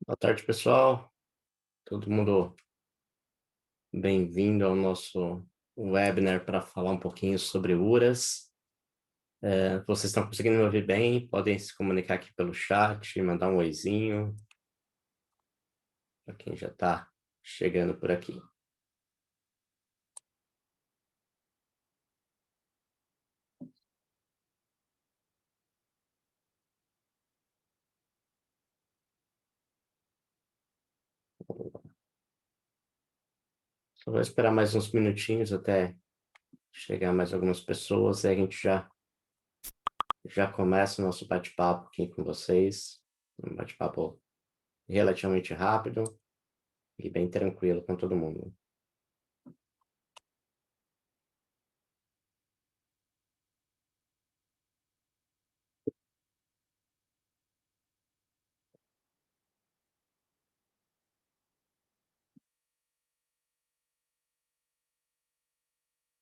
Boa tarde, pessoal. Todo mundo bem-vindo ao nosso webinar para falar um pouquinho sobre URAS. Vocês estão conseguindo me ouvir bem? Podem se comunicar aqui pelo chat, mandar um oizinho para quem já está chegando por aqui. Só vou esperar mais uns minutinhos até chegar mais algumas pessoas e a gente já começa o nosso bate-papo aqui com vocês. Um bate-papo relativamente rápido e bem tranquilo com todo mundo.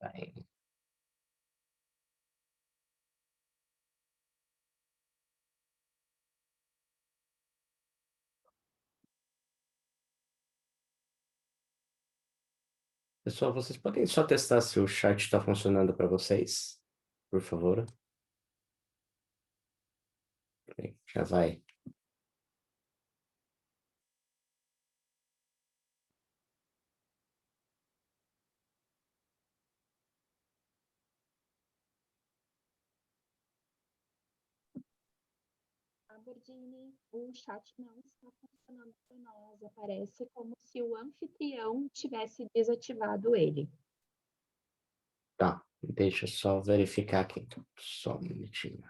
Bem, pessoal, vocês podem só testar se o chat está funcionando para vocês, por favor? Já vai. Aberdeen, o chat não está funcionando para nós. Aparece como se o anfitrião tivesse desativado ele. Tá, deixa eu só verificar aqui. Só um minutinho.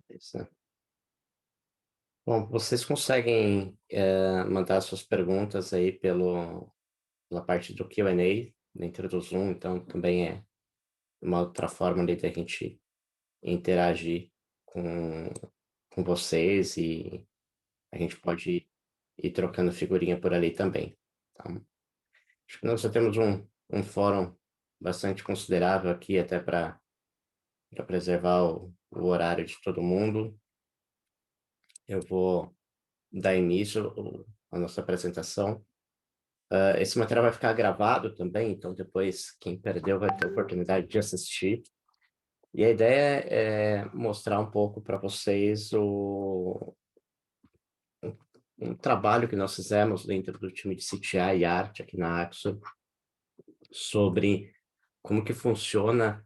Beleza. Bom, vocês conseguem mandar suas perguntas aí pela parte do Q&A dentro do Zoom, então também é uma outra forma ali da gente interagir com, com vocês e a gente pode ir trocando figurinha por ali também. Tá? Acho que nós já temos um fórum bastante considerável aqui, até para preservar o horário de todo mundo. Eu vou dar início à nossa apresentação. Esse material vai ficar gravado também, então depois quem perdeu vai ter a oportunidade de assistir. E a ideia é mostrar um pouco para vocês um trabalho que nós fizemos dentro do time de CTI e arte aqui na Axo sobre como que funciona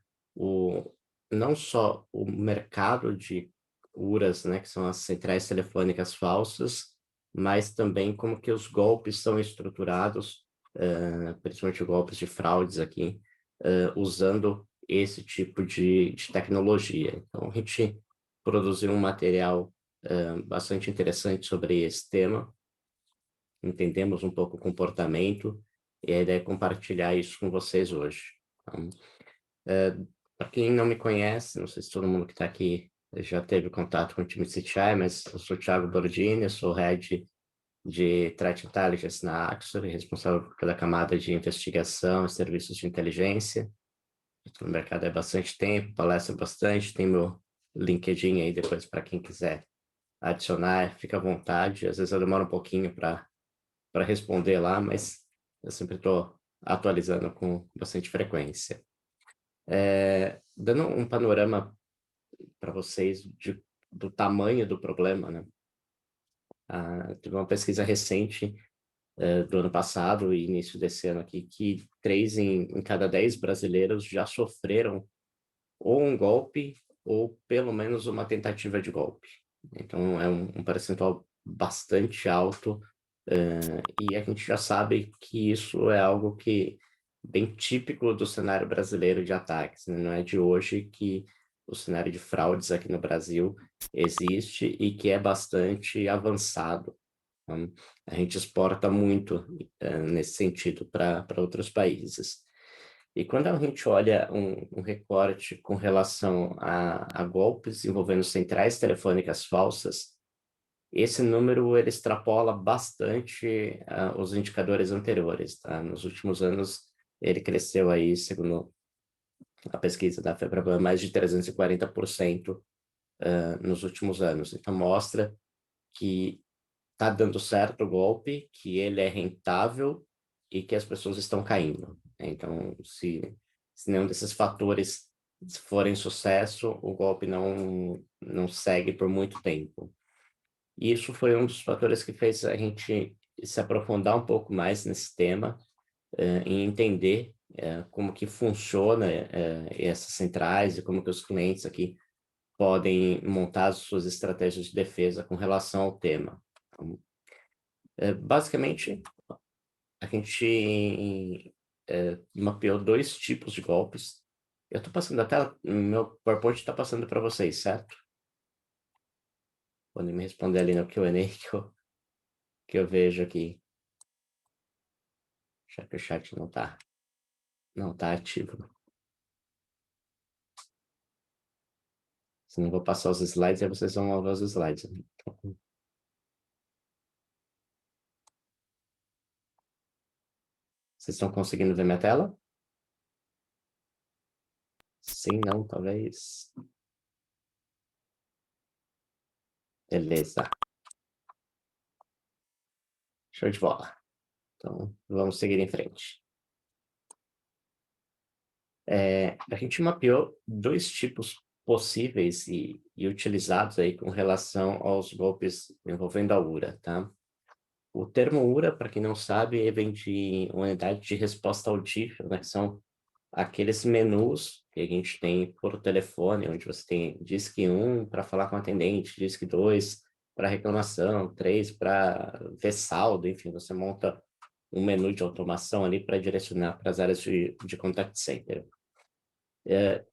não só o mercado de URAs, né, que são as centrais telefônicas falsas, mas também como que os golpes são estruturados, principalmente golpes de fraudes aqui, usando esse tipo de tecnologia. Então, a gente produziu um material bastante interessante sobre esse tema, entendemos um pouco o comportamento, e a ideia é compartilhar isso com vocês hoje. Então, para quem não me conhece, não sei se todo mundo que está aqui já teve contato com o time CTI, mas eu sou o Thiago Bordini, eu sou Head de Threat Intelligence na Axor, responsável pela camada de investigação e serviços de inteligência. Estou no mercado há bastante tempo, palestro bastante, tem meu LinkedIn aí depois para quem quiser adicionar, fica à vontade. Às vezes eu demoro um pouquinho para responder lá, mas eu sempre estou atualizando com bastante frequência. Dando um panorama para vocês do tamanho do problema, né? Teve uma pesquisa recente do ano passado e início desse ano aqui que 3 em cada 10 brasileiros já sofreram ou um golpe ou pelo menos uma tentativa de golpe. Então é um percentual bastante alto e a gente já sabe que isso é algo que bem típico do cenário brasileiro de ataques, né? Não é de hoje que o cenário de fraudes aqui no Brasil existe e que é bastante avançado Então, a gente exporta muito nesse sentido para outros países. E quando a gente olha um recorte com relação a golpes envolvendo centrais telefônicas falsas, esse número ele extrapola bastante os indicadores anteriores, tá? Nos últimos anos, ele cresceu aí, segundo a pesquisa da FEBRABAN, mais de 340% nos últimos anos. Então, mostra que está dando certo o golpe, que ele é rentável e que as pessoas estão caindo. Então, se nenhum desses fatores forem sucesso, o golpe não segue por muito tempo. E isso foi um dos fatores que fez a gente se aprofundar um pouco mais nesse tema e entender como que funciona essas centrais e como que os clientes aqui podem montar as suas estratégias de defesa com relação ao tema. Então, basicamente, a gente mapeou dois tipos de golpes. Eu estou passando a tela, meu PowerPoint está passando para vocês, certo? Podem me responder ali no Q&A que eu vejo aqui. Já que o chat não tá ativo. Senão eu vou passar os slides e vocês vão ver os slides. Então, vocês estão conseguindo ver minha tela? Sim, não, talvez. Beleza. Show de bola. Então, vamos seguir em frente. A gente mapeou dois tipos possíveis e utilizados aí com relação aos golpes envolvendo a URA, tá? O termo URA, para quem não sabe, vem de unidade de resposta audível, né? Que são aqueles menus que a gente tem por telefone, onde você tem Disque 1 para falar com o atendente, Disque 2 para reclamação, 3 para ver saldo, enfim, você monta um menu de automação ali para direcionar para as áreas de contact center.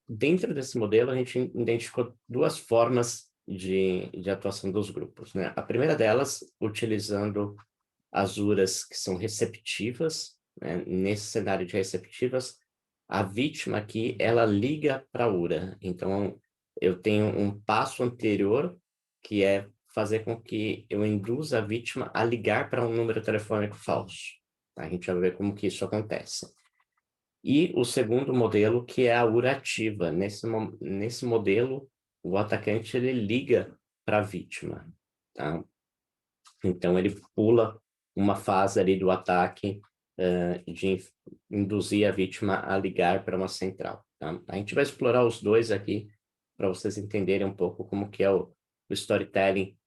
Dentro desse modelo, a gente identificou duas formas de atuação dos grupos, né? A primeira delas, utilizando as URAs que são receptivas, né? Nesse cenário de receptivas, a vítima aqui, ela liga para a URA. Então, eu tenho um passo anterior, que é fazer com que eu induza a vítima a ligar para um número telefônico falso. A gente vai ver como que isso acontece. E o segundo modelo, que é a URA ativa. Nesse modelo, o atacante ele liga para a vítima, tá? Então, ele pula uma fase ali do ataque de induzir a vítima a ligar para uma central, tá? A gente vai explorar os dois aqui para vocês entenderem um pouco como que é o storytelling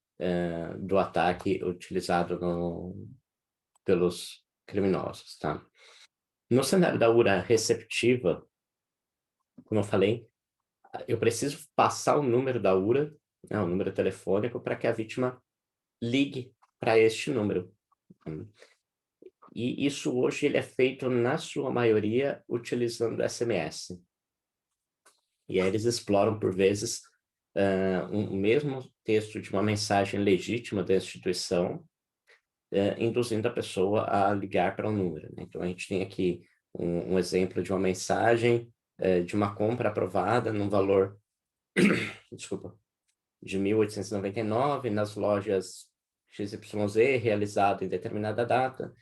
do ataque utilizado pelos criminosos, tá? No cenário da URA receptiva, como eu falei, eu preciso passar o número da URA, né, o número telefônico, para que a vítima ligue para este número. E isso hoje ele é feito, na sua maioria, utilizando SMS. E aí eles exploram, por vezes, um mesmo texto de uma mensagem legítima da instituição, induzindo a pessoa a ligar para um número, né? Então, a gente tem aqui um exemplo de uma mensagem de uma compra aprovada num valor, desculpa, de 1.899 nas lojas XYZ, realizado em determinada data.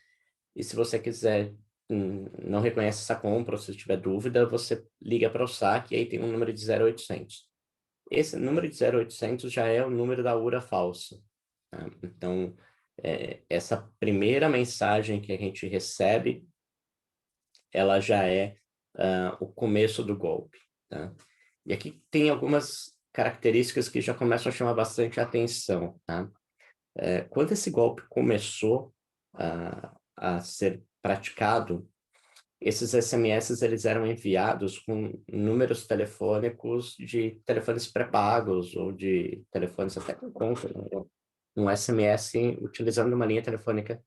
E se você quiser, não reconhece essa compra, ou se tiver dúvida, você liga para o saque e aí tem um número de 0800. Esse número de 0800 já é o número da URA falsa, tá? Então, essa primeira mensagem que a gente recebe, ela já é o começo do golpe, tá? E aqui tem algumas características que já começam a chamar bastante atenção, tá? Quando esse golpe começou a ser praticado, esses SMS eles eram enviados com números telefônicos de telefones pré-pagos ou de telefones até com conta, né? Um SMS utilizando uma linha telefônica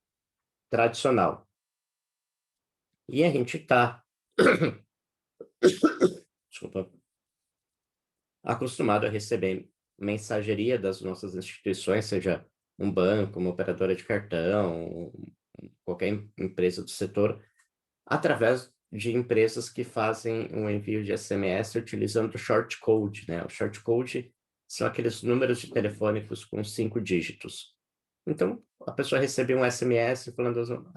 tradicional. E a gente está desculpa, acostumado a receber mensageria das nossas instituições, seja um banco, uma operadora de cartão, qualquer empresa do setor, através de empresas que fazem um envio de SMS utilizando o short code, né? O short code são aqueles números de telefônicos com 5 dígitos. Então, a pessoa recebeu um SMS falando,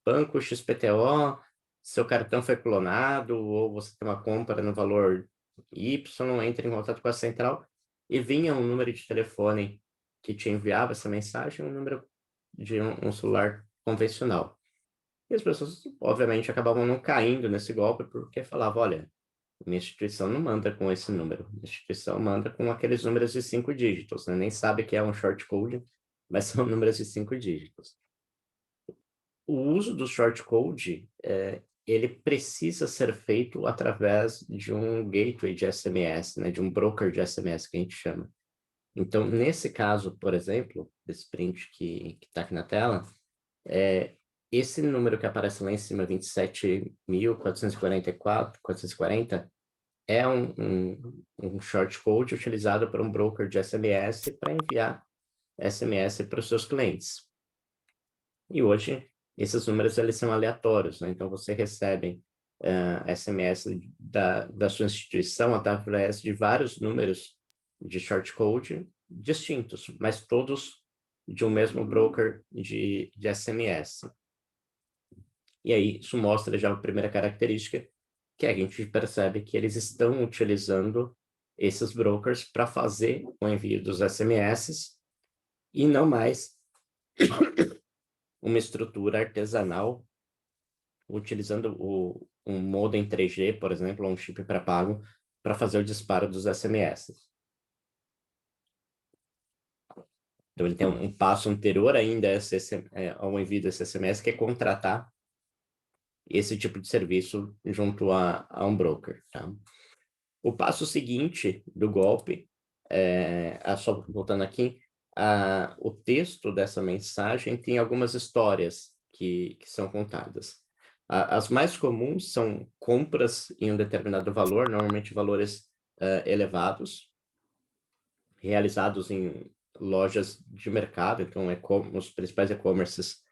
banco XPTO, seu cartão foi clonado, ou você tem uma compra no valor Y, entre em contato com a central, e vinha um número de telefone que te enviava essa mensagem, um número de um celular convencional. E as pessoas, obviamente, acabavam não caindo nesse golpe, porque falavam, olha, minha instituição não manda com esse número, minha instituição manda com aqueles números de 5 dígitos, né? Nem sabe que é um short code, mas são números de 5 dígitos. O uso do short code, ele precisa ser feito através de um gateway de SMS, né? De um broker de SMS, que a gente chama. Então, nesse caso, por exemplo, desse print que está aqui na tela, esse número que aparece lá em cima, 27.440, é um short code utilizado por um broker de SMS para enviar SMS para os seus clientes. E hoje, esses números eles são aleatórios, né? Então, você recebe SMS da sua instituição através de vários números de short code distintos, mas todos de um mesmo broker de SMS. E aí, isso mostra já a primeira característica, que a gente percebe que eles estão utilizando esses brokers para fazer o envio dos SMS e não mais uma estrutura artesanal utilizando um modem 3G, por exemplo, ou um chip pré-pago para fazer o disparo dos SMS. Então, ele tem um passo anterior ainda ao envio desse SMS, que é contratar esse tipo de serviço junto a um broker. Tá? O passo seguinte do golpe, só voltando aqui, o texto dessa mensagem tem algumas histórias que são contadas. As mais comuns são compras em um determinado valor, normalmente valores elevados, realizados em lojas de mercado, então os principais e-commerces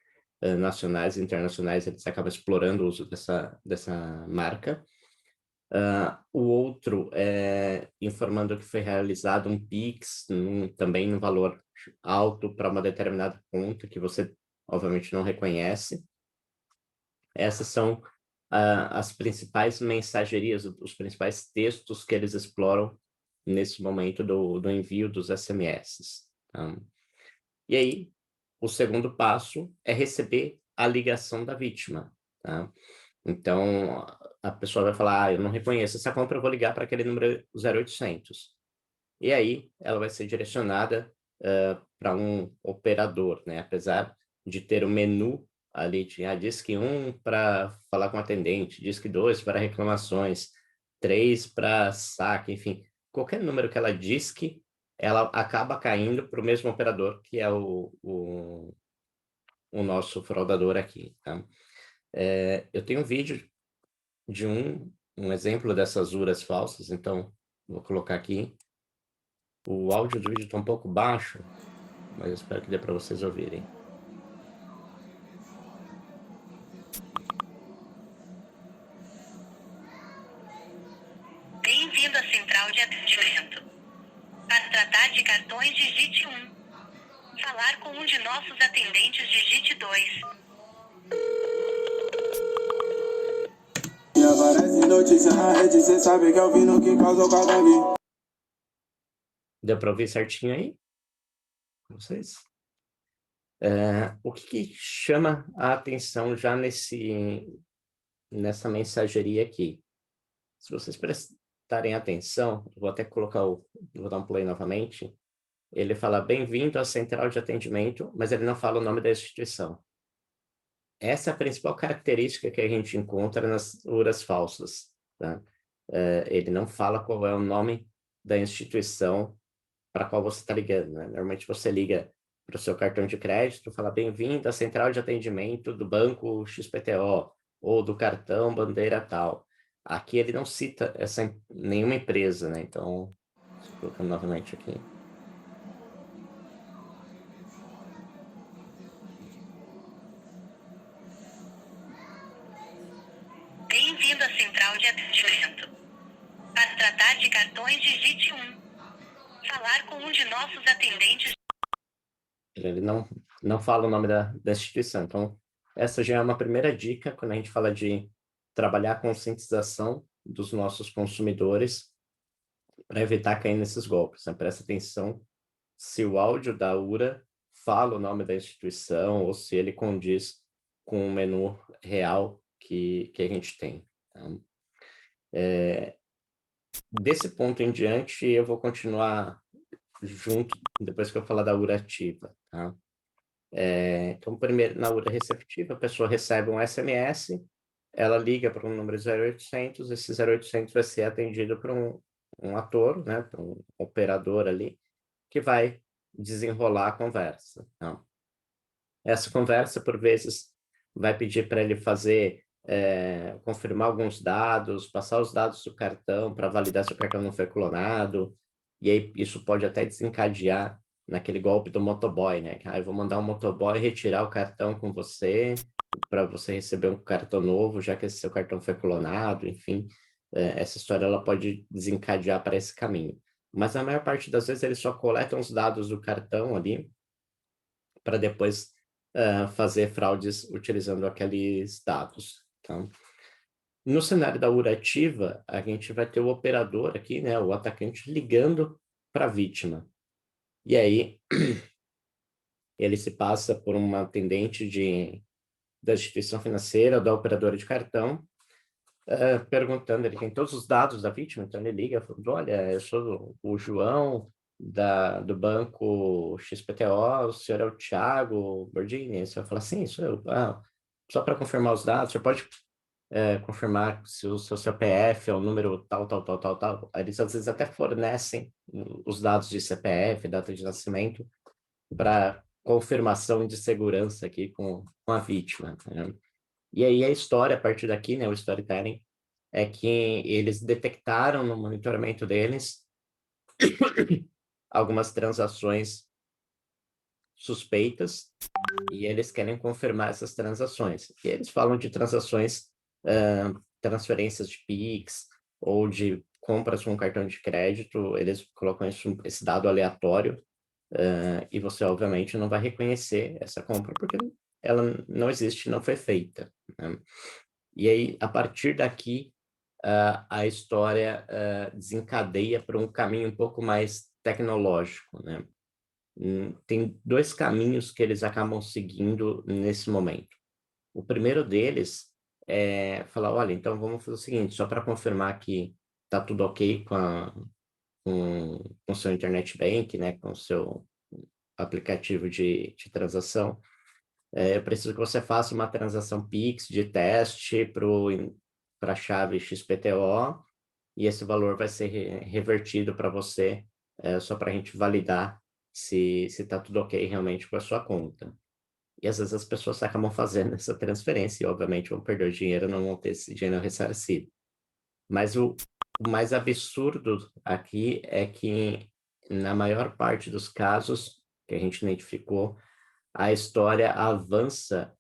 nacionais e internacionais, eles acabam explorando o uso dessa marca. O outro é informando que foi realizado um Pix, também num valor alto para uma determinada conta que você, obviamente, não reconhece. Essas são as principais mensagerias, os principais textos que eles exploram nesse momento do envio dos SMS. Tá? E aí, o segundo passo é receber a ligação da vítima. Tá? Então, a pessoa vai falar, eu não reconheço essa compra, eu vou ligar para aquele número 0800. E aí, ela vai ser direcionada para um operador, né? Apesar de ter o menu ali, disque 1 para falar com o atendente, disque 2 para reclamações, 3 para saque, enfim. Qualquer número que ela disque, ela acaba caindo para o mesmo operador, que é o nosso fraudador aqui, tá? Eu tenho um vídeo de um exemplo dessas URAs falsas, então vou colocar aqui. O áudio do vídeo está um pouco baixo, mas eu espero que dê para vocês ouvirem. Bem-vindo à central de atendimento. Para tratar de cartões, digite 1. Falar com um de nossos atendentes, digite 2. E aparece notícia na rede, cê sabe que é o Vino que causou cada vez. Deu para ouvir certinho aí? Vocês? O que chama a atenção já nessa mensageria aqui? Se vocês prestarem atenção, vou até vou dar um play novamente. Ele fala, bem-vindo à central de atendimento, mas ele não fala o nome da instituição. Essa é a principal característica que a gente encontra nas URAs falsas. Tá? Ele não fala qual é o nome da instituição para qual você está ligando. Né? Normalmente você liga para o seu cartão de crédito, fala bem-vindo à central de atendimento do banco XPTO ou do cartão bandeira tal. Aqui ele não cita nenhuma empresa, né? Então, colocando novamente aqui. Bem-vindo à central de atendimento. Para tratar de cartões, digite 1. Falar com um de nossos atendentes. Ele não fala o nome da instituição. Então, essa já é uma primeira dica quando a gente fala de trabalhar a conscientização dos nossos consumidores para evitar cair nesses golpes, né? Presta atenção se o áudio da URA fala o nome da instituição ou se ele condiz com o menu real que a gente tem. Tá? Desse ponto em diante, eu vou continuar junto, depois que eu falar da URA ativa. Tá? Então, primeiro, na URA receptiva, a pessoa recebe um SMS, ela liga para um número 0800, esse 0800 vai ser atendido por um ator, né, por um operador ali, que vai desenrolar a conversa. Tá? Essa conversa, por vezes, vai pedir para ele fazer, confirmar alguns dados, passar os dados do cartão para validar se o cartão não foi clonado, e aí isso pode até desencadear naquele golpe do motoboy, né? Eu vou mandar um motoboy retirar o cartão com você, para você receber um cartão novo, já que esse seu cartão foi clonado, enfim. Essa história ela pode desencadear para esse caminho. Mas a maior parte das vezes eles só coletam os dados do cartão ali, para depois fazer fraudes utilizando aqueles dados. Tá? No cenário da URA ativa, a gente vai ter o operador aqui, né, o atacante, ligando para a vítima. E aí, ele se passa por uma atendente da instituição financeira, da operadora de cartão, perguntando, ele tem todos os dados da vítima, então ele liga, falando, olha, eu sou o João, do banco XPTO, o senhor é o Thiago Bordini? Você vai falar, sim, sou eu. Só para confirmar os dados, você pode confirmar se o seu CPF é o número tal, tal, tal, tal, tal. Eles às vezes até fornecem os dados de CPF, data de nascimento, para confirmação de segurança aqui com a vítima. Né? E aí a história, a partir daqui, né, o storytelling, é que eles detectaram no monitoramento deles algumas transações suspeitas e eles querem confirmar essas transações. E eles falam de transações, transferências de Pix ou de compras com cartão de crédito, eles colocam esse dado aleatório e você, obviamente, não vai reconhecer essa compra porque ela não existe, não foi feita. Né? E aí, a partir daqui, a história desencadeia para um caminho um pouco mais tecnológico, né? Tem dois caminhos que eles acabam seguindo nesse momento. O primeiro deles é falar, olha, então vamos fazer o seguinte, só para confirmar que está tudo ok com o seu internet bank, né, com o seu aplicativo de transação, eu preciso que você faça uma transação Pix de teste para a chave XPTO, e esse valor vai ser revertido para você, só para a gente validar se está tudo ok realmente com a sua conta. E às vezes as pessoas acabam fazendo essa transferência e, obviamente, vão perder o dinheiro, não vão ter esse dinheiro ressarcido. Mas o mais absurdo aqui é que, na maior parte dos casos que a gente identificou, a história avança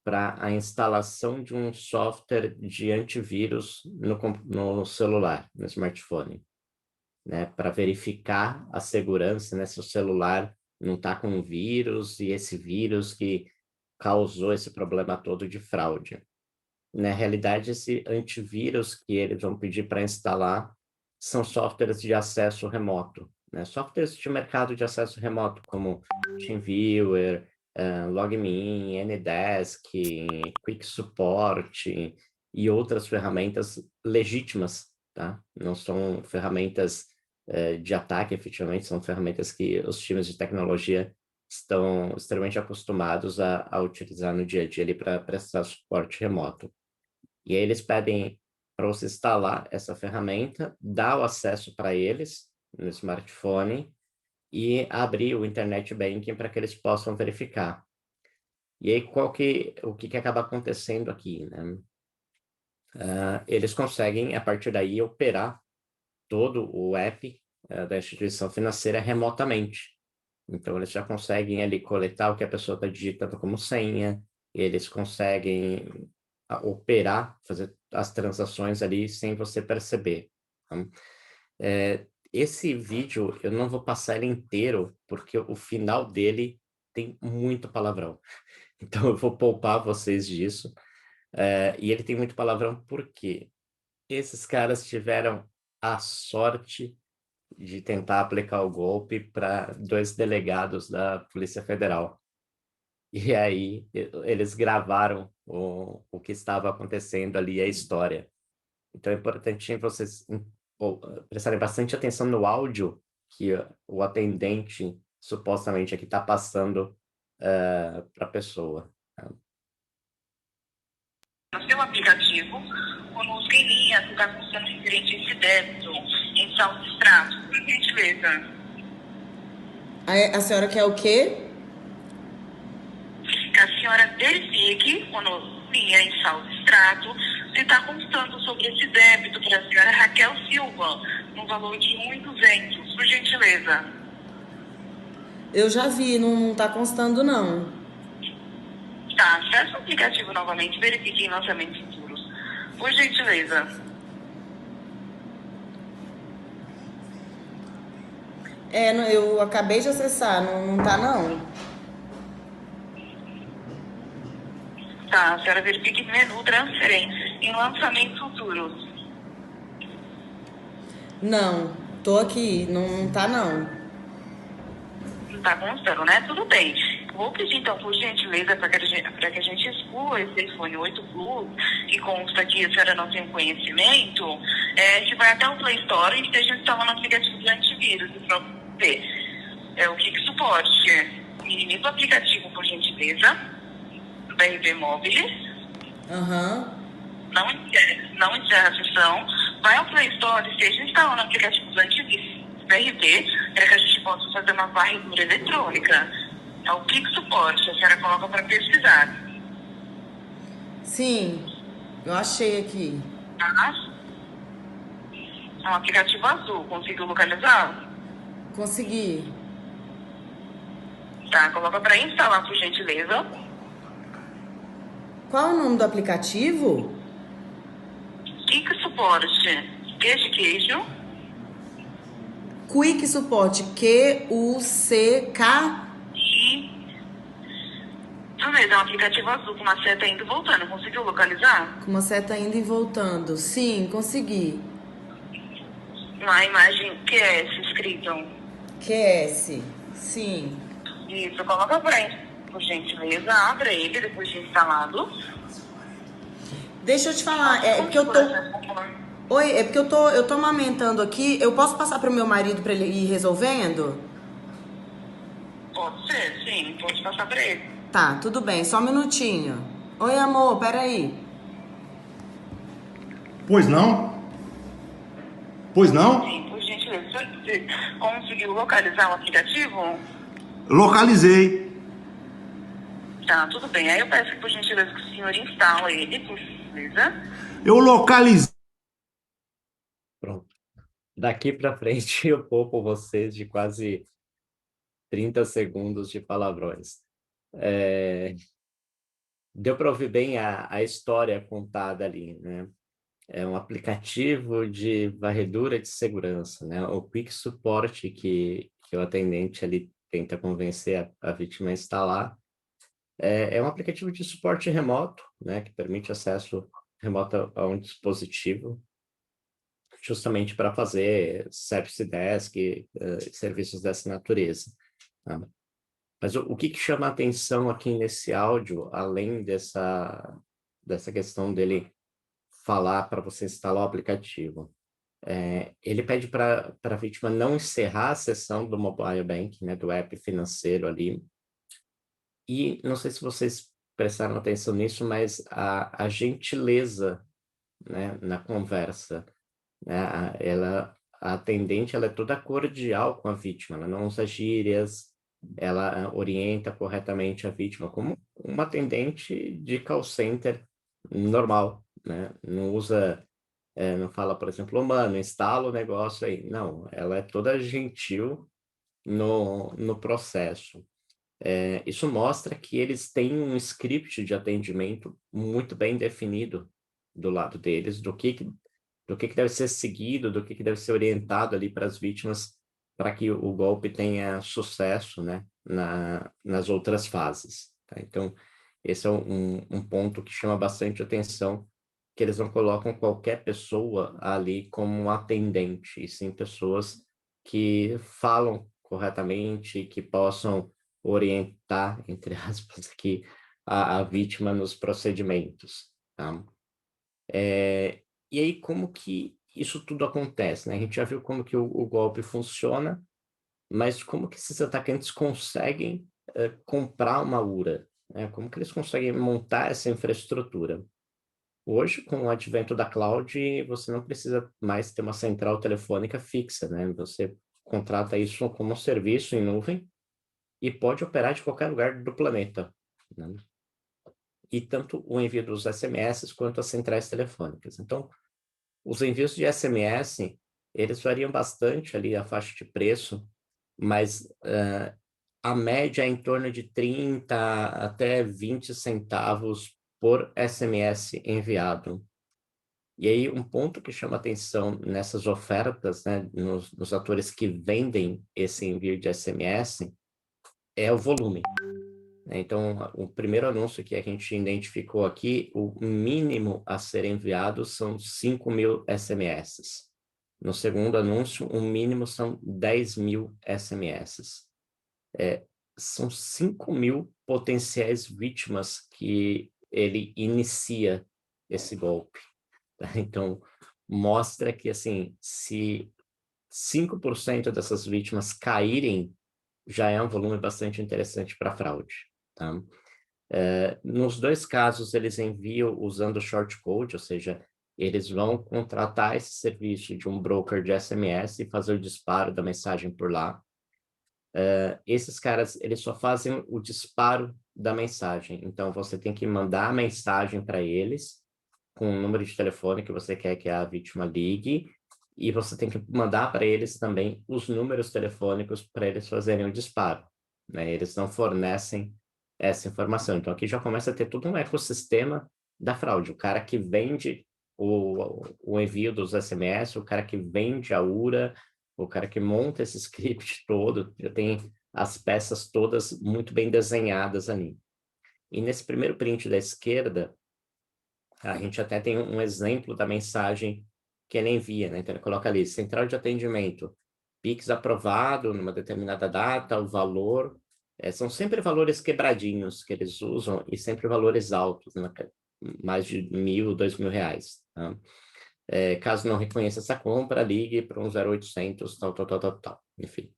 para a instalação de um software de antivírus no celular, no smartphone, né, para verificar a segurança, né, se o celular não está com um vírus e esse vírus que causou esse problema todo de fraude. Na realidade, esse antivírus que eles vão pedir para instalar são softwares de acesso remoto, né? Softwares de mercado de acesso remoto, como TeamViewer, LogMeIn, Anydesk, Quick Support e outras ferramentas legítimas, tá? Não são ferramentas de ataque, efetivamente, são ferramentas que os times de tecnologia estão extremamente acostumados a utilizar no dia a dia para prestar suporte remoto. E aí eles pedem para você instalar essa ferramenta, dar o acesso para eles no smartphone e abrir o Internet Banking para que eles possam verificar. E aí o que acaba acontecendo aqui, né? Eles conseguem, a partir daí, operar todo o app da instituição financeira remotamente. Então, eles já conseguem ali coletar o que a pessoa está digitando como senha, eles conseguem operar, fazer as transações ali sem você perceber. Tá? Esse vídeo, eu não vou passar ele inteiro, porque o final dele tem muito palavrão. Então, eu vou poupar vocês disso. E ele tem muito palavrão porque esses caras tiveram a sorte de tentar aplicar o golpe para 2 delegados da Polícia Federal. E aí, eles gravaram o que estava acontecendo ali, a história. Então, é importante vocês prestarem bastante atenção no áudio que o atendente supostamente aqui está passando para a pessoa. No seu aplicativo, conosco em linha, que está funcionando referente a esse débito em saldo de extrato, por gentileza. A senhora quer o quê? Que a senhora verifique, conosco em linha em saldo de extrato, se está constando sobre esse débito para a senhora Raquel Silva, no valor de 1.200, por gentileza. Eu já vi, não tá constando, não. Tá, acesse o aplicativo novamente e verifique em lançamentos futuros. Por gentileza. Eu acabei de acessar, não tá, não. Tá, a senhora verifique menu transferência em lançamentos futuros. Não, tô aqui, não tá, não. Não tá constando, né? Tudo bem. Vou pedir, então, por gentileza, para que a gente exclua esse iPhone 8 Plus, que consta que a senhora não tem conhecimento, que vai até o Play Store e esteja instalando o aplicativo do antivírus para ver o que suporte. Minimiza o aplicativo, por gentileza, do BRB Móveis. Aham. Não encerra a sessão. Vai ao Play Store e esteja instalando o aplicativo do antivírus BRB, para que a gente possa fazer uma varredura eletrônica. É o Clique Suporte, a senhora coloca para pesquisar. Sim, eu achei aqui. Tá? É um aplicativo azul, conseguiu localizar? Consegui. Tá, coloca para instalar, por gentileza. Qual é o nome do aplicativo? Clique Suporte, Q de queijo. Quick Support, Q-U-C-K. Isso mesmo, é um aplicativo azul com uma seta indo e voltando. Conseguiu localizar? Com uma seta indo e voltando. Sim, consegui. Uma imagem QS escrito. QS. Sim. Isso, coloca por gentileza, abra ele depois de instalado. Deixa eu te falar, é porque eu tô... Oi, é porque eu tô amamentando aqui. Eu posso passar pro meu marido pra ele ir resolvendo? Pode ser, sim, pode passar para ele. Tá, tudo bem, só um minutinho. Oi, amor, peraí. Pois não? Pois não? Sim, por gentileza, você conseguiu localizar o aplicativo? Localizei. Tá, tudo bem. Aí eu peço, por gentileza, que o senhor instala ele, por gentileza. Eu localizei. Pronto. Daqui para frente, eu poupo vocês de quase 30 segundos de palavrões. Deu para ouvir bem a história contada ali, né? É um aplicativo de varredura de segurança, né? O Quick Support que o atendente ali tenta convencer a vítima a instalar. É um aplicativo de suporte remoto, né? Que permite acesso remoto a um dispositivo, justamente para fazer service desk, serviços dessa natureza. Tá? Mas o que chama a atenção aqui nesse áudio, além dessa questão dele falar para você instalar o aplicativo, ele pede para a vítima não encerrar a sessão do mobile banking, né, do app financeiro ali. E não sei se vocês prestaram atenção nisso, mas a gentileza, né, na conversa, né, a atendente, ela é toda cordial com a vítima, ela não usa gírias, ela orienta corretamente a vítima, como uma atendente de call center normal, né? Não usa, não fala, por exemplo, mano, instala o negócio aí. Não, ela é toda gentil no processo. Isso mostra que eles têm um script de atendimento muito bem definido, do lado deles, do que deve ser seguido, do que deve ser orientado ali para as vítimas, para que o golpe tenha sucesso, né, nas outras fases. Tá? Então, esse é um ponto que chama bastante atenção, que eles não colocam qualquer pessoa ali como um atendente, e sim pessoas que falam corretamente, que possam orientar, entre aspas, aqui, a vítima nos procedimentos. Tá? E aí, como que isso tudo acontece, né? A gente já viu como que o golpe funciona, mas como que esses atacantes conseguem comprar uma URA? Né? Como que eles conseguem montar essa infraestrutura? Hoje, com o advento da cloud, você não precisa mais ter uma central telefônica fixa, né? Você contrata isso como um serviço em nuvem e pode operar de qualquer lugar do planeta, né? E tanto o envio dos SMS quanto as centrais telefônicas. Então, os envios de SMS, eles variam bastante ali a faixa de preço, mas a média é em torno de 30 até 20 centavos por SMS enviado. E aí, um ponto que chama atenção nessas ofertas, né, nos atores que vendem esse envio de SMS, é o volume. Então, o primeiro anúncio que a gente identificou aqui, o mínimo a ser enviado são 5.000 SMS. No segundo anúncio, o mínimo são 10.000 SMS. São 5.000 potenciais vítimas que ele inicia esse golpe. Tá? Então, mostra que, assim, se 5% dessas vítimas caírem, já é um volume bastante interessante para fraude. Tá? Nos dois casos, eles enviam usando short code, ou seja, eles vão contratar esse serviço de um broker de SMS e fazer o disparo da mensagem por lá. Esses caras, eles só fazem o disparo da mensagem. Então, você tem que mandar a mensagem para eles com o número de telefone que você quer que a vítima ligue, e você tem que mandar para eles também os números telefônicos para eles fazerem o disparo. Né? Eles não fornecem essa informação. Então, aqui já começa a ter todo um ecossistema da fraude. O cara que vende o envio dos SMS, o cara que vende a URA, o cara que monta esse script todo, já tem as peças todas muito bem desenhadas ali. E nesse primeiro print da esquerda, a gente até tem um exemplo da mensagem que ele envia, né? Então, ele coloca ali, central de atendimento, Pix aprovado numa determinada data, o valor, são sempre valores quebradinhos que eles usam e sempre valores altos, né? Mais de R$ 1.000, R$ 2.000. Tá? Caso não reconheça essa compra, ligue para um 0800, tal. Enfim.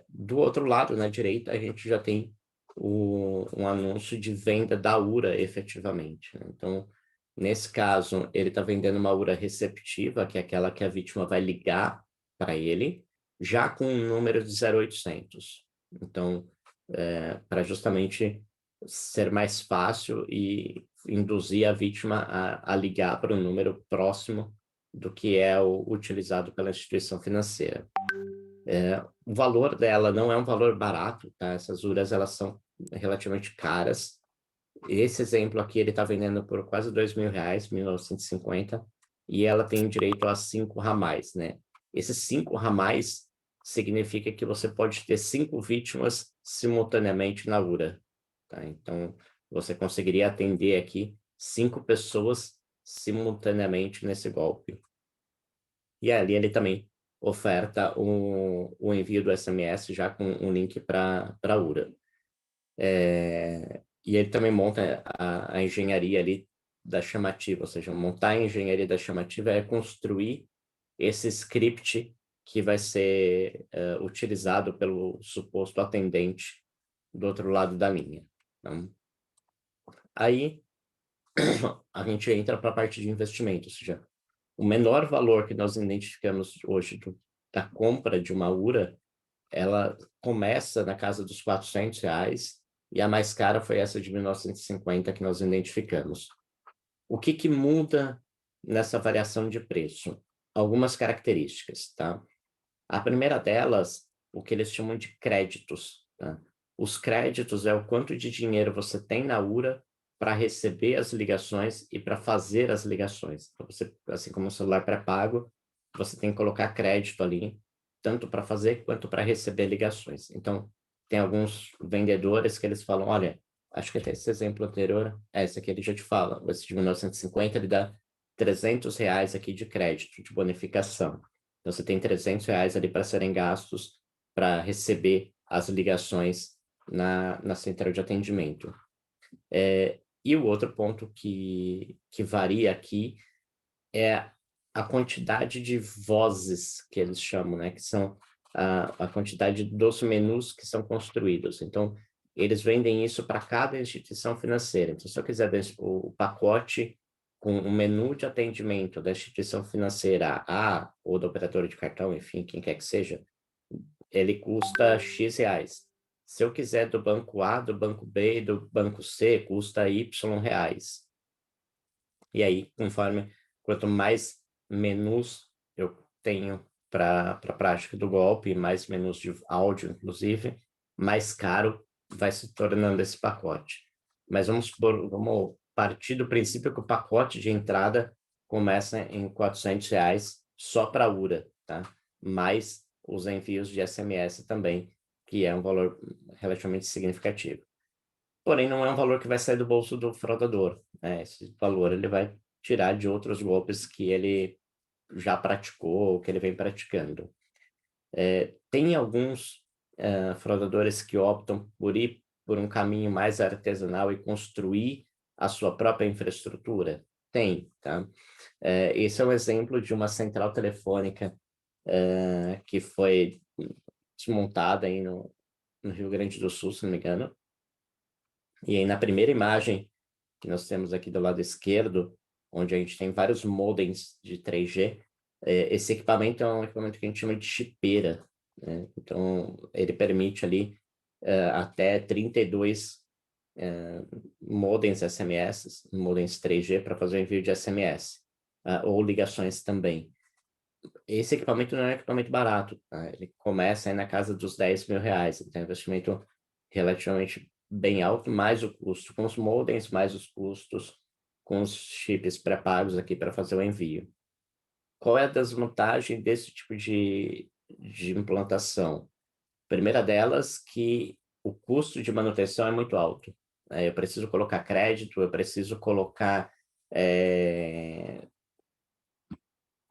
Do outro lado, na direita, a gente já tem um anúncio de venda da URA efetivamente. Né? Então, nesse caso, ele está vendendo uma URA receptiva, que é aquela que a vítima vai ligar para ele, já com um número de 0800. Então, para justamente ser mais fácil e induzir a vítima a ligar para um número próximo do que é o utilizado pela instituição financeira. O valor dela não é um valor barato, tá? Essas URAs, elas são relativamente caras. Esse exemplo aqui, ele está vendendo por quase R$ 2.000, 1.950, e ela tem direito a 5 ramais, né? Esses 5 ramais significa que você pode ter 5 vítimas simultaneamente na URA, tá? Então, você conseguiria atender aqui 5 pessoas simultaneamente nesse golpe. E ali ele também oferta o envio do SMS já com um link para a URA. E ele também monta a engenharia ali da chamativa, ou seja, montar a engenharia da chamativa é construir esse script que vai ser utilizado pelo suposto atendente do outro lado da linha. Então, aí a gente entra para a parte de investimento, ou seja, o menor valor que nós identificamos hoje da compra de uma URA, ela começa na casa dos R$ 400, e a mais cara foi essa de 1950 que nós identificamos. O que muda nessa variação de preço? Algumas características, tá? A primeira delas, o que eles chamam de créditos, tá? Os créditos é o quanto de dinheiro você tem na URA para receber as ligações e para fazer as ligações. Então, você, assim como o celular pré-pago, você tem que colocar crédito ali, tanto para fazer quanto para receber ligações. Então, tem alguns vendedores que eles falam, olha, acho que até esse exemplo anterior, esse aqui ele já te fala, esse de 1950, ele dá R$300 aqui de crédito, de bonificação. Então, você tem R$300 ali para serem gastos para receber as ligações na central de atendimento. E o outro ponto que varia aqui é a quantidade de vozes que eles chamam, né? Que são a quantidade dos menus que são construídos. Então, eles vendem isso para cada instituição financeira. Então, se eu quiser o pacote com um menu de atendimento da instituição financeira A ou do operador de cartão, enfim, quem quer que seja, ele custa X reais. Se eu quiser do banco A, do banco B e do banco C, custa Y reais. E aí, quanto mais menus eu tenho para a prática do golpe, mais menus de áudio, inclusive, mais caro vai se tornando esse pacote. Mas vamos partir do princípio que o pacote de entrada começa em R$400 só para a URA, tá? Mais os envios de SMS também, que é um valor relativamente significativo. Porém, não é um valor que vai sair do bolso do fraudador, né? Esse valor ele vai tirar de outros golpes que ele já praticou ou que ele vem praticando. Tem alguns fraudadores que optam por ir por um caminho mais artesanal e construir a sua própria infraestrutura? Tem, tá? Esse é um exemplo de uma central telefônica que foi desmontada aí no Rio Grande do Sul, se não me engano. E aí, na primeira imagem que nós temos aqui do lado esquerdo, onde a gente tem vários modems de 3G, esse equipamento é um equipamento que a gente chama de chipeira, né? Então, ele permite ali até 32 modems SMS, modems 3G para fazer o envio de SMS, ou ligações também. Esse equipamento não é um equipamento barato, tá? Ele começa aí na casa dos R$10 mil, então é um investimento relativamente bem alto, mais o custo com os modems, mais os custos com os chips pré-pagos aqui para fazer o envio. Qual é a desvantagem desse tipo de implantação? Primeira delas, que o custo de manutenção é muito alto. Eu preciso colocar crédito, eu preciso colocar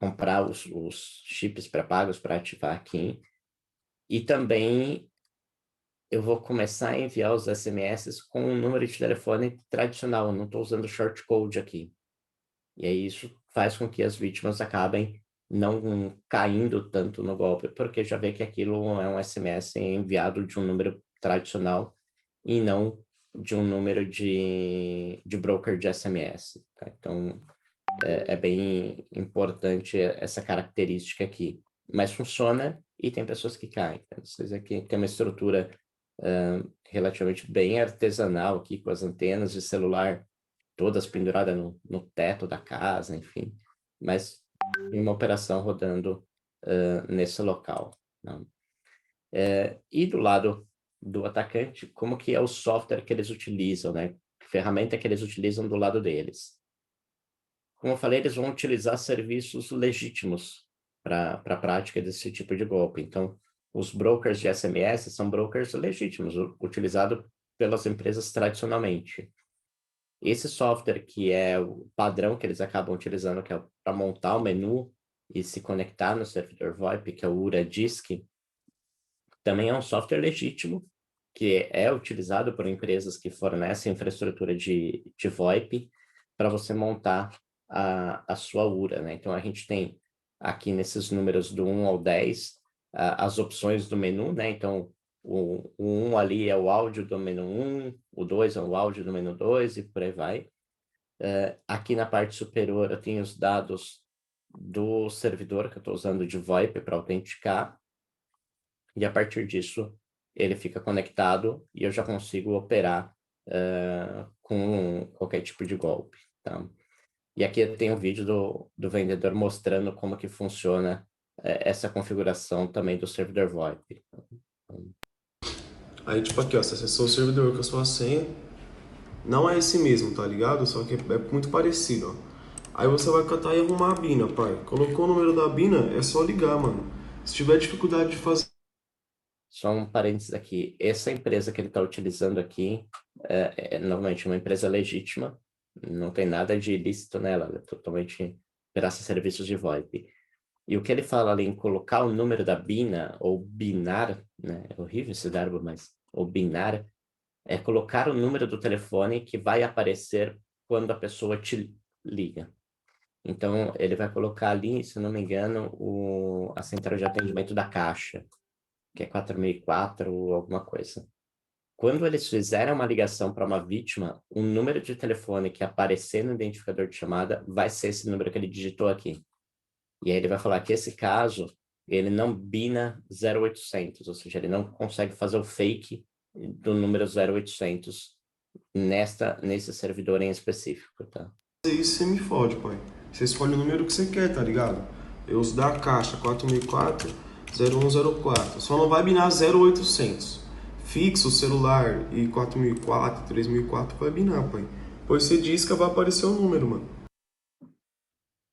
comprar os chips pré-pagos para ativar aqui. E também eu vou começar a enviar os SMS com um número de telefone tradicional, eu não estou usando short code aqui. E aí isso faz com que as vítimas acabem não caindo tanto no golpe, porque já vê que aquilo é um SMS enviado de um número tradicional e não de um número de broker de SMS. Tá? Então, é bem importante essa característica aqui. Mas funciona e tem pessoas que caem. Vocês aqui tem uma estrutura relativamente bem artesanal aqui, com as antenas de celular todas penduradas no teto da casa, enfim. Mas tem uma operação rodando nesse local. Né? E do lado do atacante, como que é o software que eles utilizam, né? Que ferramenta que eles utilizam do lado deles? Como eu falei, eles vão utilizar serviços legítimos para a prática desse tipo de golpe. Então, os brokers de SMS são brokers legítimos, utilizados pelas empresas tradicionalmente. Esse software, que é o padrão que eles acabam utilizando, que é para montar o menu e se conectar no servidor VoIP, que é o URADISC, também é um software legítimo, que é utilizado por empresas que fornecem infraestrutura de VoIP para você montar a sua URA, né? Então, a gente tem aqui nesses números do 1 ao 10 as opções do menu, né? Então, o 1 ali é o áudio do menu 1, o 2 é o áudio do menu 2 e por aí vai. Aqui na parte superior eu tenho os dados do servidor que eu estou usando de VoIP para autenticar. E a partir disso, ele fica conectado e eu já consigo operar com qualquer tipo de golpe, tá? E aqui eu tenho um vídeo do vendedor mostrando como que funciona essa configuração também do servidor VoIP. Aí, tipo aqui, ó, você acessou o servidor com a sua senha, Não é esse mesmo, tá ligado? Só que é muito parecido, ó. Aí você vai catar e arrumar a BINA, pai. Colocou o número da BINA, é só ligar, mano. Se tiver dificuldade de fazer... Só um parênteses aqui. Essa empresa que ele está utilizando aqui é novamente uma empresa legítima, não tem nada de ilícito nela, ela é totalmente presta serviços de VoIP. E o que ele fala ali em colocar o número da BINA, ou binar, né? É horrível esse verbo, mas o binar, é colocar o número do telefone que vai aparecer quando a pessoa te liga. Então, ele vai colocar ali, se não me engano, a central de atendimento da Caixa, que é 4004 ou alguma coisa. Quando eles fizerem uma ligação para uma vítima, o número de telefone que aparecer no identificador de chamada vai ser esse número que ele digitou aqui. E aí ele vai falar que esse caso, ele não bina 0800, ou seja, ele não consegue fazer o fake do número 0800 nesse servidor em específico, tá? Isso você me fode, pai. Você escolhe o número que você quer, tá ligado? Eu uso da Caixa 4004-0104. Só não vai binar 0800. Fixo, celular e 4004, 3004 vai binar, pai. Pois você disca, vai aparecer o número, mano.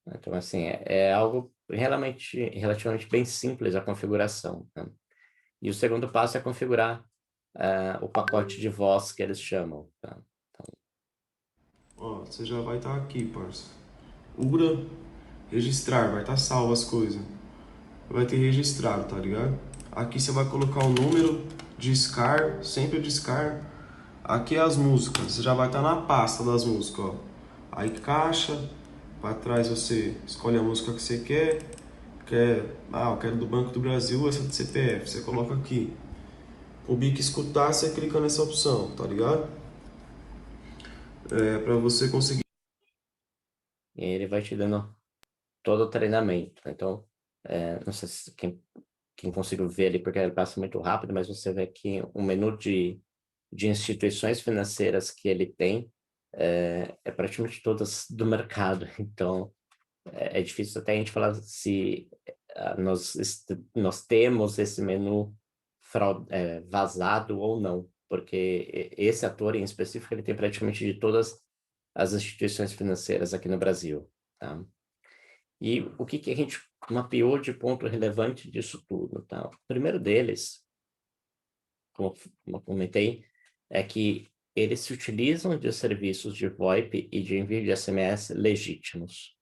Então, assim, é algo relativamente bem simples a configuração, né? E o segundo passo é configurar o pacote de voz que eles chamam, tá? Então, ó, você já vai estar aqui, parça. URA, registrar, vai estar salvo as coisas. Vai ter registrado, tá ligado? Aqui você vai colocar o número, discar, sempre discar. Aqui é as músicas, já vai estar na pasta das músicas, ó. Aí caixa, para trás você escolhe a música que você quer. Eu quero do Banco do Brasil, essa de CPF, você coloca aqui. O bico escutar, você clica nessa opção, tá ligado? Para você conseguir. e ele vai te dando todo o treinamento. Então, não sei se quem conseguiu ver ali, porque ele passa muito rápido, mas você vê que o menu de instituições financeiras que ele tem é praticamente todas do mercado. Então, é difícil até a gente falar se nós temos esse menu vazado ou não, porque esse ator em específico ele tem praticamente de todas as instituições financeiras aqui no Brasil, tá? E o que a gente mapeou de ponto relevante disso tudo, tá? O primeiro deles, como eu comentei, é que eles se utilizam de serviços de VoIP e de envio de SMS legítimos.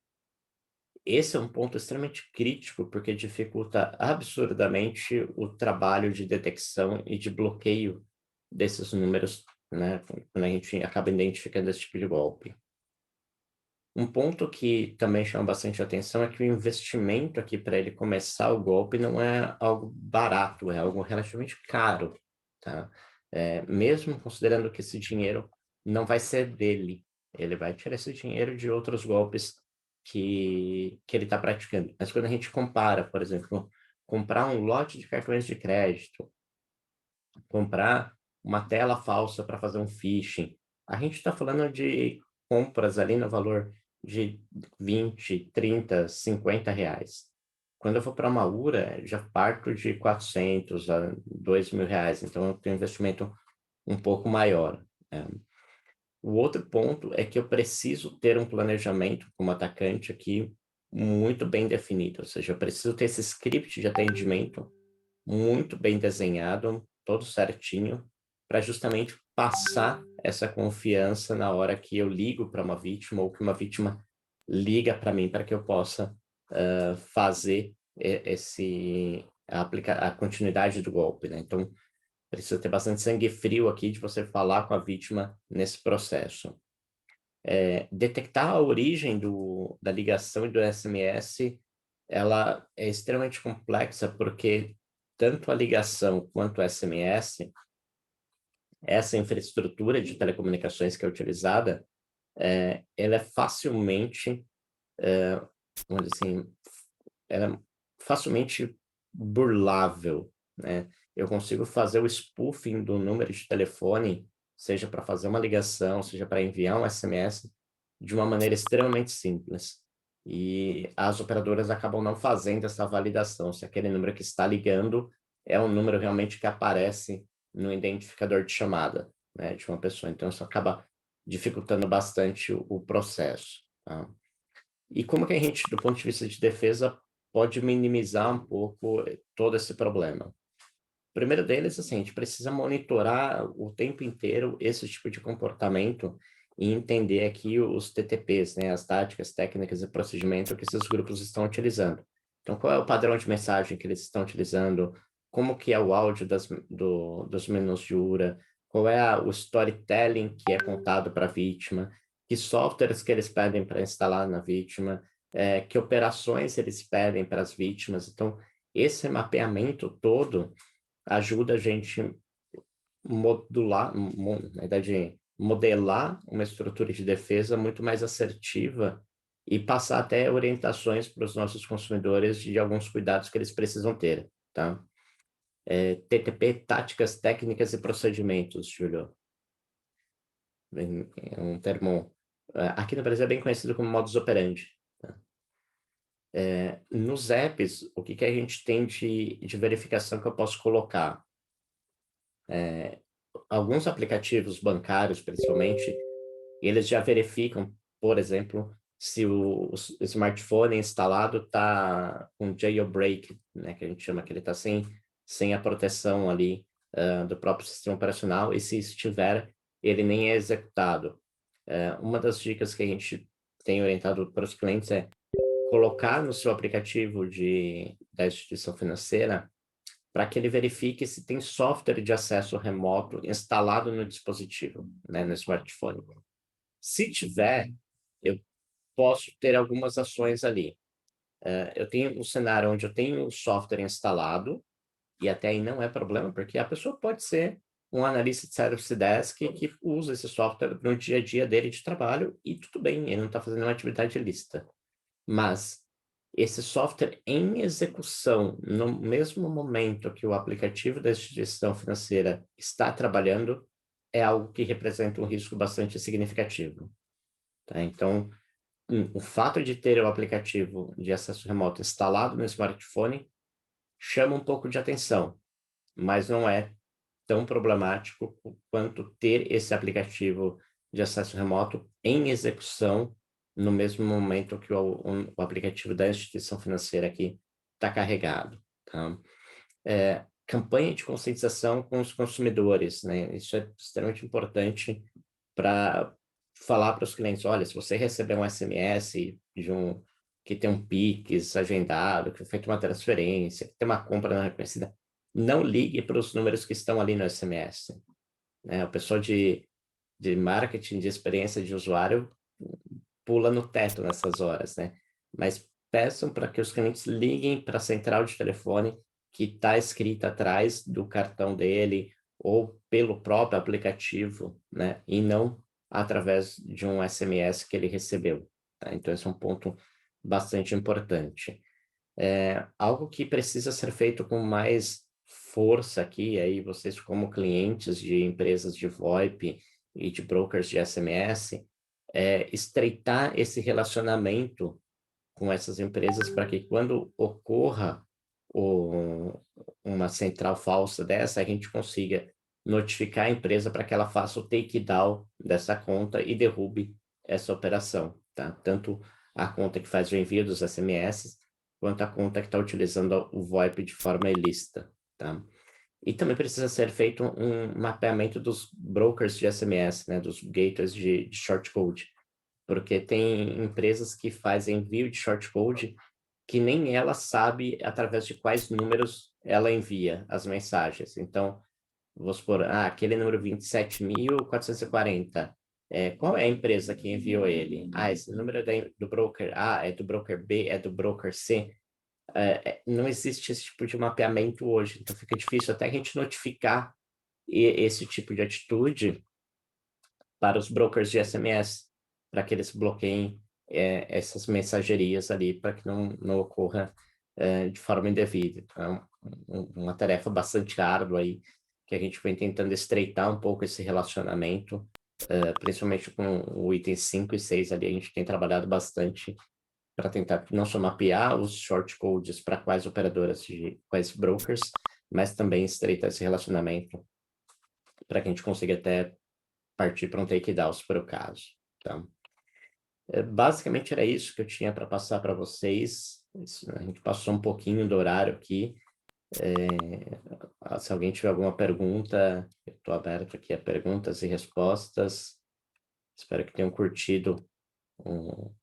Esse é um ponto extremamente crítico, porque dificulta absurdamente o trabalho de detecção e de bloqueio desses números, né, quando a gente acaba identificando esse tipo de golpe. Um ponto que também chama bastante atenção é que o investimento aqui para ele começar o golpe não é algo barato, é algo relativamente caro, tá? Mesmo considerando que esse dinheiro não vai ser dele, ele vai tirar esse dinheiro de outros golpes que ele está praticando. Mas quando a gente compara, por exemplo, comprar um lote de cartões de crédito, comprar uma tela falsa para fazer um phishing, a gente está falando de compras ali no valor de 20, 30, 50 reais. Quando eu vou para uma URA, já parto de 400 a 2.000 reais, então eu tenho um investimento um pouco maior. O outro ponto é que eu preciso ter um planejamento como atacante aqui muito bem definido, ou seja, eu preciso ter esse script de atendimento muito bem desenhado, todo certinho, para justamente passar essa confiança na hora que eu ligo para uma vítima ou que uma vítima liga para mim, para que eu possa fazer a continuidade do golpe, né? Então, precisa ter bastante sangue frio aqui de você falar com a vítima nesse processo. Detectar a origem da ligação e do SMS, ela é extremamente complexa, porque tanto a ligação quanto o SMS, essa infraestrutura de telecomunicações que é utilizada, ela é facilmente, vamos dizer assim, ela é facilmente burlável, né? Eu consigo fazer o spoofing do número de telefone, seja para fazer uma ligação, seja para enviar um SMS, de uma maneira extremamente simples. E as operadoras acabam não fazendo essa validação, se aquele número que está ligando é um número realmente que aparece no identificador de chamada, né, de uma pessoa. Então, isso acaba dificultando bastante o processo. Tá? E como que a gente, do ponto de vista de defesa, pode minimizar um pouco todo esse problema? O primeiro deles, assim, a gente precisa monitorar o tempo inteiro esse tipo de comportamento e entender aqui os TTPs, né, as táticas, técnicas e procedimento que esses grupos estão utilizando. Então, qual é o padrão de mensagem que eles estão utilizando? Como que é o áudio dos menus de URA? Qual é o storytelling que é contado para a vítima? Que softwares que eles pedem para instalar na vítima? Que operações eles pedem para as vítimas? Então, esse mapeamento todo ajuda a gente na verdade, modelar uma estrutura de defesa muito mais assertiva e passar até orientações para os nossos consumidores de alguns cuidados que eles precisam ter, tá? TTP, táticas, técnicas e procedimentos, Júlio. É um termo, aqui no Brasil é bem conhecido como modus operandi. Tá? Nos apps, o que a gente tem de verificação que eu posso colocar? Alguns aplicativos bancários, principalmente, eles já verificam, por exemplo, se o smartphone instalado está com jailbreak, né, que a gente chama que ele está sem a proteção ali do próprio sistema operacional, e se estiver, ele nem é executado. Uma das dicas que a gente tem orientado para os clientes é colocar no seu aplicativo da instituição financeira para que ele verifique se tem software de acesso remoto instalado no dispositivo, né, no smartphone. Se tiver, eu posso ter algumas ações ali. Eu tenho um cenário onde eu tenho o software instalado, e até aí não é problema, porque a pessoa pode ser um analista de Service Desk que usa esse software no dia a dia dele de trabalho, e tudo bem, ele não está fazendo uma atividade ilícita. Mas esse software em execução, no mesmo momento que o aplicativo da instituição financeira está trabalhando, é algo que representa um risco bastante significativo. Tá? Então, o fato de ter o aplicativo de acesso remoto instalado no smartphone chama um pouco de atenção, mas não é tão problemático quanto ter esse aplicativo de acesso remoto em execução no mesmo momento que o aplicativo da instituição financeira aqui está carregado. Tá? Campanha de conscientização com os consumidores, né? Isso é extremamente importante para falar para os clientes, olha, se você receber um SMS que tem um Pix agendado, que foi feita uma transferência, que tem uma compra não reconhecida, não ligue para os números que estão ali no SMS. Né? O pessoal de marketing, de experiência de usuário, pula no teto nessas horas, né? Mas peçam para que os clientes liguem para a central de telefone que está escrita atrás do cartão dele ou pelo próprio aplicativo, né? E não através de um SMS que ele recebeu. Tá? Então, esse é um ponto bastante importante. Algo que precisa ser feito com mais força aqui, aí vocês como clientes de empresas de VoIP e de brokers de SMS, estreitar esse relacionamento com essas empresas para que quando ocorra uma central falsa dessa, a gente consiga notificar a empresa para que ela faça o takedown dessa conta e derrube essa operação, tá? Tanto a conta que faz o envio dos SMS, quanto a conta que está utilizando o VoIP de forma ilícita, tá? E também precisa ser feito um mapeamento dos brokers de SMS, né, dos gateways de shortcode, porque tem empresas que fazem envio de shortcode que nem ela sabe através de quais números ela envia as mensagens. Então, vou supor, aquele número 27.440, qual é a empresa que enviou ele? Esse número é do broker A, é do broker B, é do broker C. Não existe esse tipo de mapeamento hoje, então fica difícil até a gente notificar esse tipo de atitude para os brokers de SMS, para que eles bloqueiem essas mensagerias ali, para que não ocorra de forma indevida. Então, uma tarefa bastante árdua aí, que a gente vem tentando estreitar um pouco esse relacionamento, principalmente com o item 5 e 6 ali, a gente tem trabalhado bastante para tentar não só mapear os shortcodes para quais operadoras, quais brokers, mas também estreitar esse relacionamento para que a gente consiga até partir para um takedown, se for o caso. Tá? Basicamente era isso que eu tinha para passar para vocês. A gente passou um pouquinho do horário aqui. Se alguém tiver alguma pergunta, eu estou aberto aqui a perguntas e respostas. Espero que tenham curtido o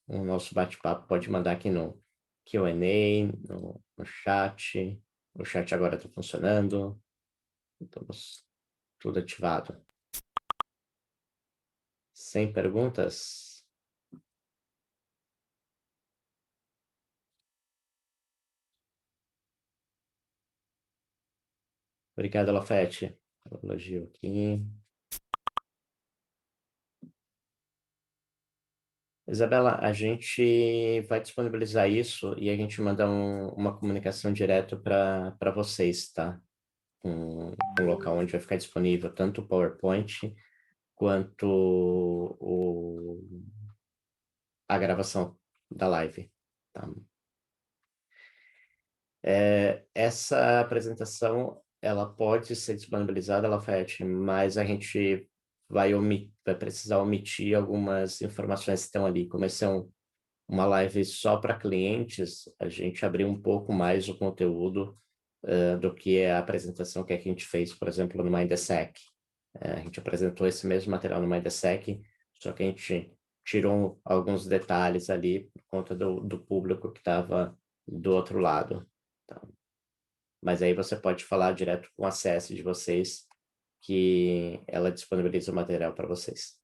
nosso bate-papo. Pode mandar aqui no Q&A, no chat. O chat agora está funcionando. Estamos tudo ativado. Sem perguntas? Obrigado, Lafete, pelo elogio aqui. Isabela, a gente vai disponibilizar isso e a gente manda uma comunicação direto para vocês, tá? Um local onde vai ficar disponível tanto o PowerPoint quanto a gravação da live, tá? Essa apresentação, ela pode ser disponibilizada, Lafayette, mas a gente vai precisar omitir algumas informações que estão ali. Como esse é uma live só para clientes, a gente abriu um pouco mais o conteúdo do que a apresentação que a gente fez, por exemplo, no Mindsec. A gente apresentou esse mesmo material no Mindsec, só que a gente tirou alguns detalhes ali por conta do público que estava do outro lado. Tá? Mas aí você pode falar direto com o acesso de vocês, que ela disponibiliza o material para vocês.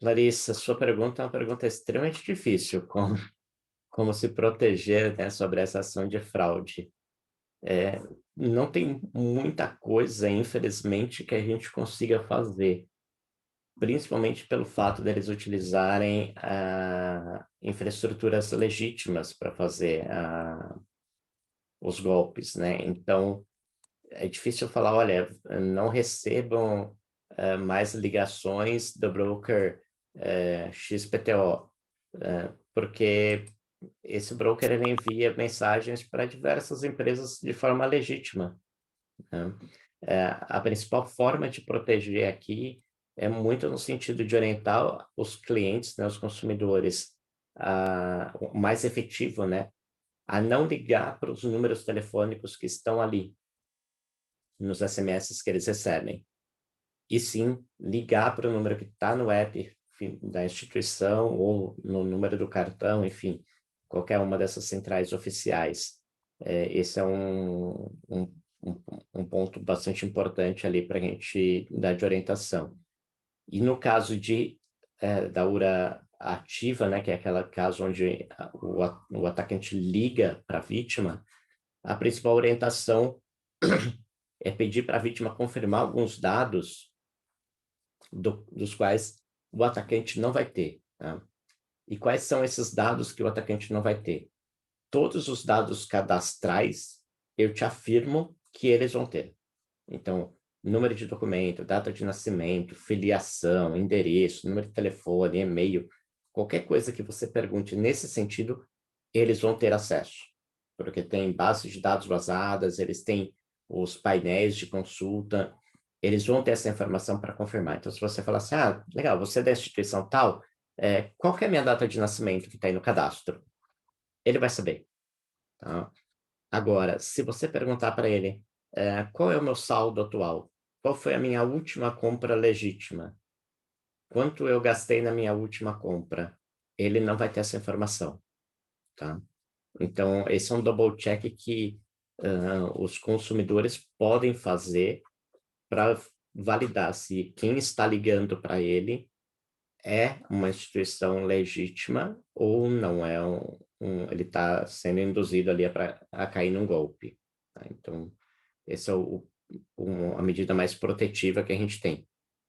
Larissa, sua pergunta é uma pergunta extremamente difícil, como se proteger, né, sobre essa ação de fraude. Não tem muita coisa, infelizmente, que a gente consiga fazer, principalmente pelo fato deles utilizarem infraestruturas legítimas para fazer os golpes, né? Então, é difícil falar, olha, não recebam mais ligações do broker XPTO, porque esse broker ele envia mensagens para diversas empresas de forma legítima, né? A principal forma de proteger aqui é muito no sentido de orientar os clientes, né, os consumidores, o mais efetivo, né, a não ligar para os números telefônicos que estão ali nos SMS que eles recebem, e sim ligar para o número que está no app da instituição ou no número do cartão, enfim, qualquer uma dessas centrais oficiais. Esse é um ponto bastante importante ali para a gente dar de orientação. E no caso da URA ativa, né, que é aquele caso onde o atacante liga para a vítima, a principal orientação é pedir para a vítima confirmar alguns dados dos quais o atacante não vai ter. Tá? E quais são esses dados que o atacante não vai ter? Todos os dados cadastrais, eu te afirmo que eles vão ter. Então, número de documento, data de nascimento, filiação, endereço, número de telefone, e-mail, qualquer coisa que você pergunte nesse sentido, eles vão ter acesso. Porque tem bases de dados vazadas, eles têm os painéis de consulta, eles vão ter essa informação para confirmar. Então, se você falar assim, legal, você é da instituição tal, qual que é a minha data de nascimento que está aí no cadastro? Ele vai saber. Tá? Agora, se você perguntar para ele, qual é o meu saldo atual? Qual foi a minha última compra legítima? Quanto eu gastei na minha última compra? Ele não vai ter essa informação. Tá? Então, esse é um double check que os consumidores podem fazer para validar se quem está ligando para ele é uma instituição legítima ou não é ele está sendo induzido ali a cair num golpe. Tá? Então, essa é a medida mais protetiva que a gente tem.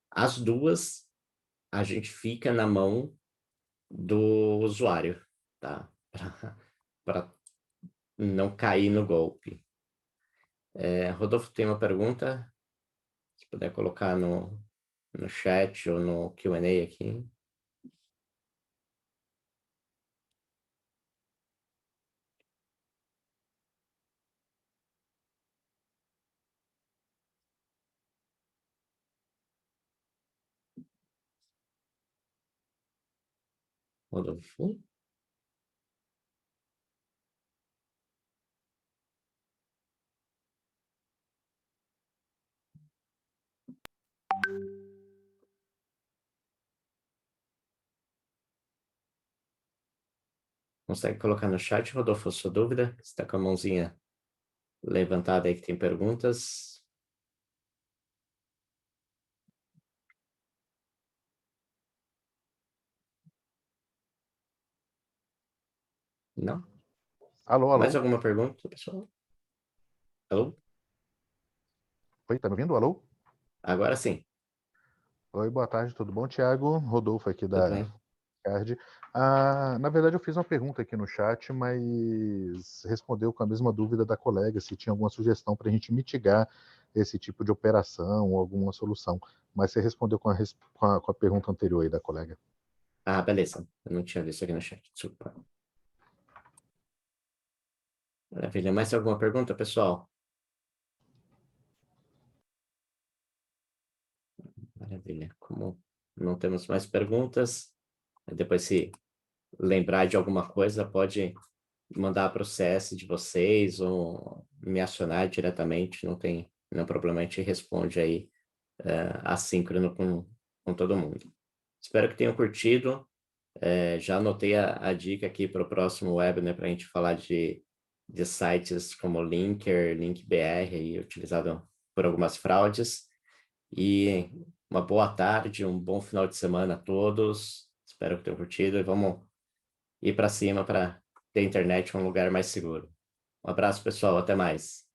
As duas, a gente fica na mão do usuário, tá? Para não cair no golpe. Rodolfo, tem uma pergunta? Se puder colocar no chat ou no Q&A aqui. Rodolfo? Consegue colocar no chat, Rodolfo, sua dúvida? Está com a mãozinha levantada aí que tem perguntas. Não? Alô, alô. Mais alguma pergunta, pessoal? Alô? Oi, tá me ouvindo? Alô? Agora sim. Oi, boa tarde, tudo bom, Thiago? Rodolfo aqui Tudo da bem? Card. Na verdade, eu fiz uma pergunta aqui no chat, mas respondeu com a mesma dúvida da colega, se tinha alguma sugestão para a gente mitigar esse tipo de operação ou alguma solução. Mas você respondeu com a pergunta anterior aí da colega. Ah, beleza. Eu não tinha visto aqui no chat. Desculpa. Maravilha. Mais alguma pergunta, pessoal? Maravilha. Como não temos mais perguntas, depois se lembrar de alguma coisa, pode mandar para o CS de vocês ou me acionar diretamente, não tem nenhum problema, a gente responde aí assíncrono com todo mundo. Espero que tenham curtido. Já anotei a dica aqui para o próximo webinar para a gente falar de sites como Linker, LinkBR, aí, utilizado por algumas fraudes. E uma boa tarde, um bom final de semana a todos. Espero que tenham curtido e vamos ir para cima para ter a internet um lugar mais seguro. Um abraço, pessoal. Até mais.